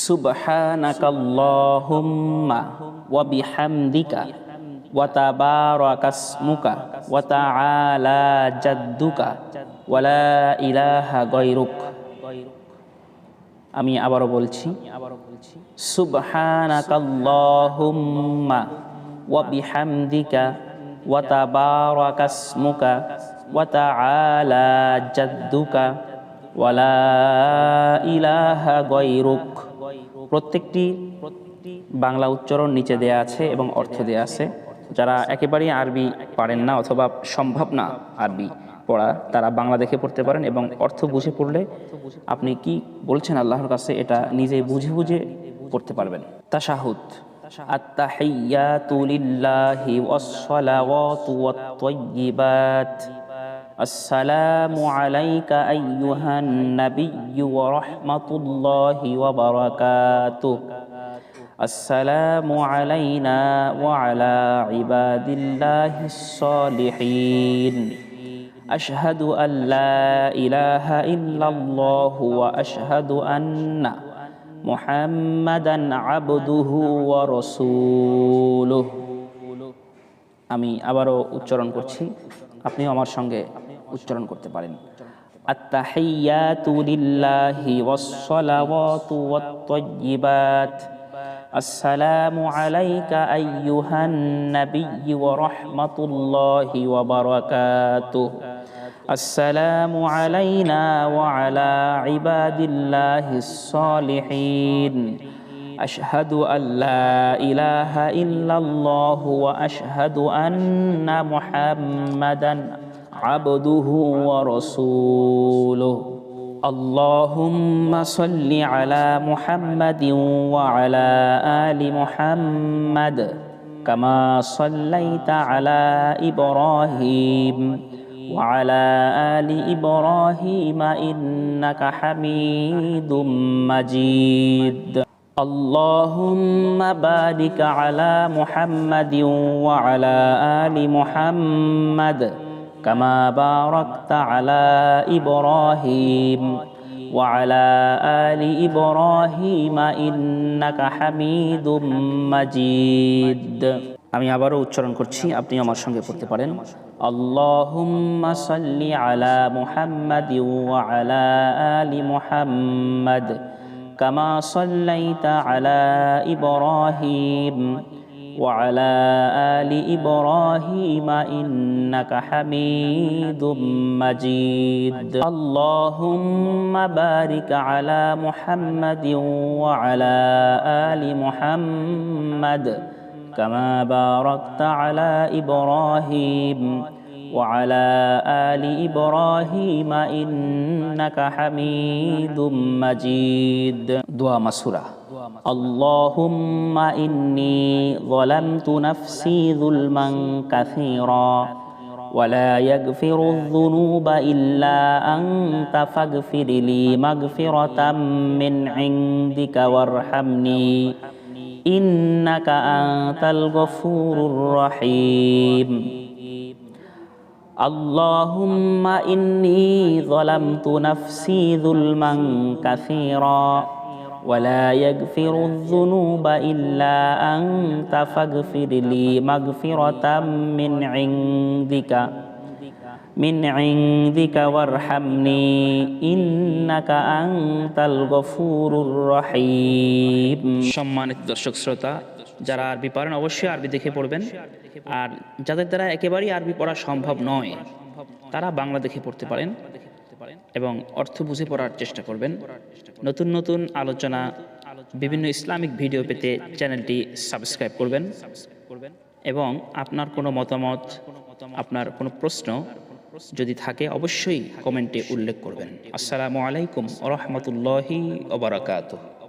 সুবহানাকাল্লাহুম্মা ওয়া বিহামদিকা ওয়া তাবারাকাসমুকা ওয়া তাআলা জাদ্দুকা ওয়া লা ইলাহা গায়রুক। আমি আবারও বলছি, সুবহানাকাল্লাহুম্মা ওয়া বিহামদিকা ওয়া তাবারাকাসমুকা ওয়া তাআলা জাদ্দুকা ওয়া লা ইলাহা গায়রুক। প্রত্যেকটি বাংলা উচ্চারণ নিচে দেয়া আছে এবং অর্থ দেয়া আছে। যারা একেবারেই আরবি পারেন না অথবা সম্ভব না আরবি পড়া, তারা বাংলা দেখে পড়তে পারেন এবং অর্থ বুঝে পড়লে আপনি কি বলছেন আল্লাহর কাছে এটা নিজে বুঝে বুঝে পড়তে পারবেন। তাশাহুদ: আত-তাহিয়াতু লিল্লাহি ওয়াস-সালাওয়াতু ওয়াত-তাইয়্যিবাত। আসসালামু আলাইকা আইয়ুহান নাবিয়্যু ওয়া রাহমাতুল্লাহি ওয়া বারাকাতুহু। আসসালামু আলাইনা ওয়া আলা ইবাদিল্লাহিস সালিহিন। আশহাদু আল্লা ইলাহা ইল্লাল্লাহু ওয়া আশহাদু আন্না মুহাম্মাদান আবদুহু ওয়া রাসূলুহু। আমি আবারও উচ্চারণ করছি, আপনিও আমার সঙ্গে উচ্চারণ করতে পারেন। আত-তাহিয়াতু লিল্লাহি ওয়াস-সালাওয়াতু ওয়াত-তাইয়্যিবাত। আসসালামু আলাইকা আইয়ুহান নাবিয়্যু ওয়া রাহমাতুল্লাহি ওয়া বারাকাতুহু। আসসালামু আলাইনা ওয়া আলা ইবাদিল্লাহিস সালিহিন। আশহাদু আল্লা ইলাহা ইল্লাল্লাহু ওয়া আশহাদু আন্না মুহাম্মাদান আবদুহু ওয়া রাসূলুহু। আল্লাহুম্মা সাল্লি আলা মুহাম্মাদিন ওয়া আলা আলি মুহাম্মাদ কামা সাল্লাইতা আলা ইব্রাহিম ওয়া আলা আলি ইব্রাহিম ইন্নাকা হামিদুম মাজিদ। আল্লাহুম্মা বারিক আলা মুহাম্মাদিন ওয়া আলা আলি মুহাম্মাদ কামা বারাকতা আলা ইব্রাহিম ওয়া আলা আলি ইব্রাহিম ইন্নাকা হামিদুম মাজিদ। আমি আবারও উচ্চারণ করছি, আপনি আমার সঙ্গে পড়তে পারেন। আল্লাহুম্মা সাল্লি আলা মুহাম্মাদিন ওয়া আলা আলি মুহাম্মাদ কামা সাল্লাইতা আলা ইব্রাহিম ওয়া আলা আলি ইব্রাহিম ইন্নাকা হামিদুম মাজিদ। আল্লাহুম্মা বারিক আলা মুহাম্মাদিন ওয়া আলা আলি মুহাম্মাদ কামা বারাকতা আলা ইব্রাহিম ওয়া আলা আলি ইব্রাহিম ইন্নাকা হামিদুম মাজিদ। দোয়া মাসুরা। আল্লাহুম্মা ইন্নী যালামতু নাফসি যুলমান কাসীরা ওয়া লা ইয়াগফিরুয যুনুবা ইল্লা আনতা ফাগফিরলি মাগফিরাতাম মিন ইনদিকা ওয়ারহামনি ইন্নাকা আনতাল গফুরুর রহিম। আল্লাহুম্মা ইন্নী যালামতু নাফসি যুলমান কাসীরা ওয়া লা ইয়াগফিরুয যুনুবা ইল্লা আনতা ফাগফিরলি মাগফিরাতাম মিন ইনদিকা ওয়ারহামনি ইন্নাকা আনতাল গফুরুর রহিম। সম্মানিত দর্শক শ্রোতা, যারা আরবি পারেন অবশ্যই আরবি দেখে পড়বেন, আর যাদের দ্বারা একেবারেই আরবি পড়া সম্ভব নয় তারা বাংলা দেখে পড়তে পারেন এবং অর্থ বুঝে পড়ার চেষ্টা করবেন। নতুন নতুন আলোচনা, বিভিন্ন ইসলামিক ভিডিও পেতে চ্যানেলটি সাবস্ক্রাইব করবেন এবং আপনার কোনো মতামত, আপনার কোনো প্রশ্ন যদি থাকে অবশ্যই কমেন্টে উল্লেখ করবেন। আসসালামু আলাইকুম ওয়া রাহমাতুল্লাহি ওয়া বারাকাতুহু।